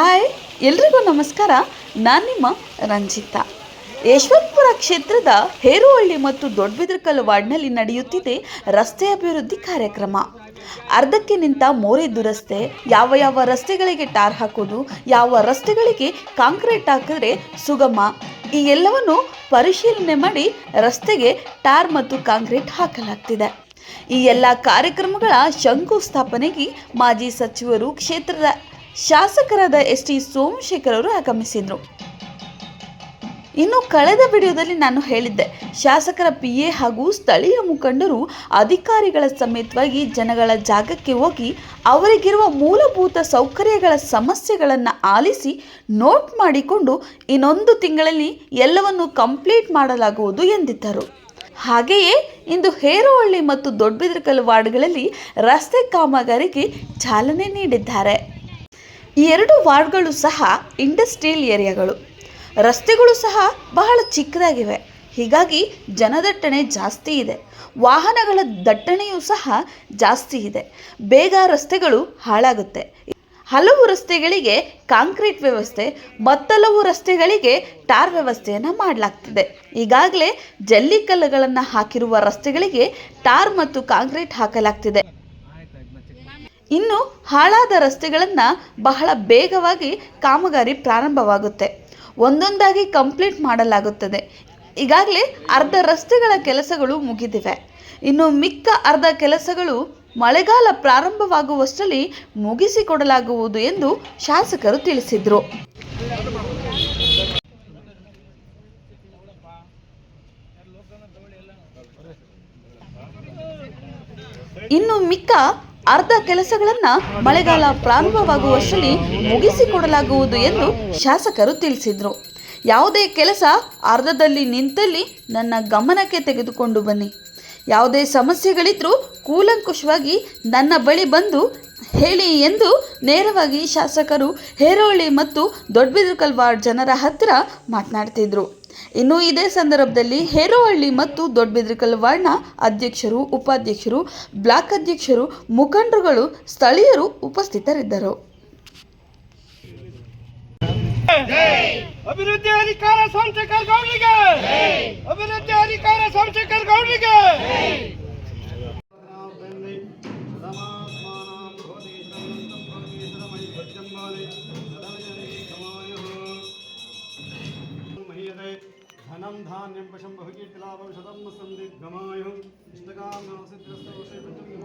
Hi ಎಲ್ರಿಗೂ ನಮಸ್ಕಾರ. ನಾನು ನಿಮ್ಮ ರಂಜಿತಾ. ಯಶವಂತಪುರ ಕ್ಷೇತ್ರದ ಹೇರುವಳ್ಳಿ ಮತ್ತು ದೊಡ್ಡಬಿದರಕಲ್ಲು ವಾರ್ಡ್ನಲ್ಲಿ ನಡೆಯುತ್ತಿದೆ ರಸ್ತೆ ಅಭಿವೃದ್ಧಿ ಕಾರ್ಯಕ್ರಮ. ಅರ್ಧಕ್ಕೆ ನಿಂತ ಮೋರಿ ದುರಸ್ತೆ, ಯಾವ ರಸ್ತೆಗಳಿಗೆ ಟಾರ್ ಹಾಕೋದು, ಯಾವ ರಸ್ತೆಗಳಿಗೆ ಕಾಂಕ್ರೀಟ್ ಹಾಕಿದ್ರೆ ಸುಗಮ, ಈ ಎಲ್ಲವನ್ನು ಪರಿಶೀಲನೆ ಮಾಡಿ ರಸ್ತೆಗೆ ಟಾರ್ ಮತ್ತು ಕಾಂಕ್ರೀಟ್ ಹಾಕಲಾಗ್ತಿದೆ. ಈ ಎಲ್ಲ ಕಾರ್ಯಕ್ರಮಗಳ ಶಂಕುಸ್ಥಾಪನೆಗೆ ಮಾಜಿ ಸಚಿವರು, ಕ್ಷೇತ್ರದ ಶಾಸಕರಾದ ಎಸ್ ಟಿ ಸೋಮಶೇಖರ್ ಅವರು ಆಗಮಿಸಿದರು. ಇನ್ನು ಕಳೆದ ವಿಡಿಯೋದಲ್ಲಿ ನಾನು ಹೇಳಿದ್ದೆ, ಶಾಸಕರ PA ಹಾಗೂ ಸ್ಥಳೀಯ ಮುಖಂಡರು ಅಧಿಕಾರಿಗಳ ಸಮೇತವಾಗಿ ಜನಗಳ ಜಾಗಕ್ಕೆ ಹೋಗಿ ಅವರಿಗಿರುವ ಮೂಲಭೂತ ಸೌಕರ್ಯಗಳ ಸಮಸ್ಯೆಗಳನ್ನು ಆಲಿಸಿ ನೋಟ್ ಮಾಡಿಕೊಂಡು ಇನ್ನೊಂದು ತಿಂಗಳಲ್ಲಿ ಎಲ್ಲವನ್ನು ಕಂಪ್ಲೀಟ್ ಮಾಡಲಾಗುವುದು ಎಂದಿದ್ದರು. ಹಾಗೆಯೇ ಇಂದು ಹೇರುವಳ್ಳಿ ಮತ್ತು ದೊಡ್ಡಬಿದರಕಲ್ಲು ವಾರ್ಡ್ಗಳಲ್ಲಿ ರಸ್ತೆ ಕಾಮಗಾರಿಗೆ ಚಾಲನೆ ನೀಡಿದ್ದಾರೆ. ಈ ಎರಡು ವಾರ್ಡ್ಗಳು ಸಹ ಇಂಡಸ್ಟ್ರಿಯಲ್ ಏರಿಯಾಗಳು. ರಸ್ತೆಗಳು ಸಹ ಬಹಳ ಚಿಕ್ಕದಾಗಿವೆ. ಹೀಗಾಗಿ ಜನದಟ್ಟಣೆ ಜಾಸ್ತಿ ಇದೆ. ವಾಹನಗಳ ದಟ್ಟಣೆಯೂ ಸಹ ಜಾಸ್ತಿ ಇದೆ. ಬೇಗ ರಸ್ತೆಗಳು ಹಾಳಾಗುತ್ತೆ. ಹಲವು ರಸ್ತೆಗಳಿಗೆ ಕಾಂಕ್ರೀಟ್ ವ್ಯವಸ್ಥೆ, ಮತ್ತಲವು ರಸ್ತೆಗಳಿಗೆ ಟಾರ್ ವ್ಯವಸ್ಥೆಯನ್ನು ಮಾಡಲಾಗ್ತಿದೆ. ಈಗಾಗಲೇ ಜಲ್ಲಿಕಲ್ಲುಗಳನ್ನು ಹಾಕಿರುವ ರಸ್ತೆಗಳಿಗೆ ಟಾರ್ ಮತ್ತು ಕಾಂಕ್ರೀಟ್ ಹಾಕಲಾಗ್ತಿದೆ. ಇನ್ನು ಹಾಳಾದ ರಸ್ತೆಗಳನ್ನು ಬಹಳ ಬೇಗವಾಗಿ ಕಾಮಗಾರಿ ಪ್ರಾರಂಭವಾಗುತ್ತೆ. ಒಂದೊಂದಾಗಿ ಕಂಪ್ಲೀಟ್ ಮಾಡಲಾಗುತ್ತದೆ. ಈಗಾಗಲೇ ಅರ್ಧ ರಸ್ತೆಗಳ ಕೆಲಸಗಳು ಮುಗಿದಿವೆ. ಇನ್ನು ಮಿಕ್ಕ ಅರ್ಧ ಕೆಲಸಗಳು ಮಳೆಗಾಲ ಪ್ರಾರಂಭವಾಗುವಷ್ಟರಲ್ಲಿ ಮುಗಿಸಿಕೊಡಲಾಗುವುದು ಎಂದು ಶಾಸಕರು ತಿಳಿಸಿದರು. ಇನ್ನು ಮಿಕ್ಕ ಅರ್ಧ ಕೆಲಸಗಳನ್ನು ಮಳೆಗಾಲ ಪ್ರಾರಂಭವಾಗುವಷ್ಟರಲ್ಲಿ ಮುಗಿಸಿಕೊಡಲಾಗುವುದು ಎಂದು ಶಾಸಕರು ತಿಳಿಸಿದರು. ಯಾವುದೇ ಕೆಲಸ ಅರ್ಧದಲ್ಲಿ ನಿಂತಲ್ಲಿ ನನ್ನ ಗಮನಕ್ಕೆ ತೆಗೆದುಕೊಂಡು ಬನ್ನಿ. ಯಾವುದೇ ಸಮಸ್ಯೆಗಳಿದ್ರೂ ಕೂಲಂಕುಷವಾಗಿ ನನ್ನ ಬಳಿ ಬಂದು ಹೇಳಿ ಎಂದು ನೇರವಾಗಿ ಶಾಸಕರು ಹೇರುವಳ್ಳಿ ಮತ್ತು ದೊಡ್ಡಬಿದರಕಲ್ಲು ವಾರ್ಡ್ ಜನರ ಹತ್ತಿರ ಮಾತನಾಡ್ತಿದ್ರು. ಇನ್ನು ಇದೇ ಸಂದರ್ಭದಲ್ಲಿ ಹೇರುವಳ್ಳಿ ಮತ್ತು ದೊಡ್ಡಬಿದರಕಲ್ಲು ವಾರ್ಡ್ನ ಅಧ್ಯಕ್ಷರು, ಉಪಾಧ್ಯಕ್ಷರು, ಬ್ಲಾಕ್ ಅಧ್ಯಕ್ಷರು, ಮುಖಂಡರುಗಳು, ಸ್ಥಳೀಯರು ಉಪಸ್ಥಿತರಿದ್ದರು. ಅಭಿವೃದ್ಧಿ ಅಧಿಕಾರ ಸೋಮಶೇಖರ್ ಗೌಡರಿಗೆ, ಅಭಿವೃದ್ಧಿ ಅಧಿಕಾರ ಸೋಮಶೇಖರ್ ಗೌಡರಿಗೆ. ಧನಂ ಧಾನ್ಯಂ ಪಶಂ ಬಹುಕೀರ್ತಿಲಾಭಂ ಶತಂ ಸಂದಿಗ್ಧಮಾಯುಃ ಇಷ್ಟಕಾಮನಾಸಿದ್ಧಸ್ತೋಷೇ ಪಂಚಮಿ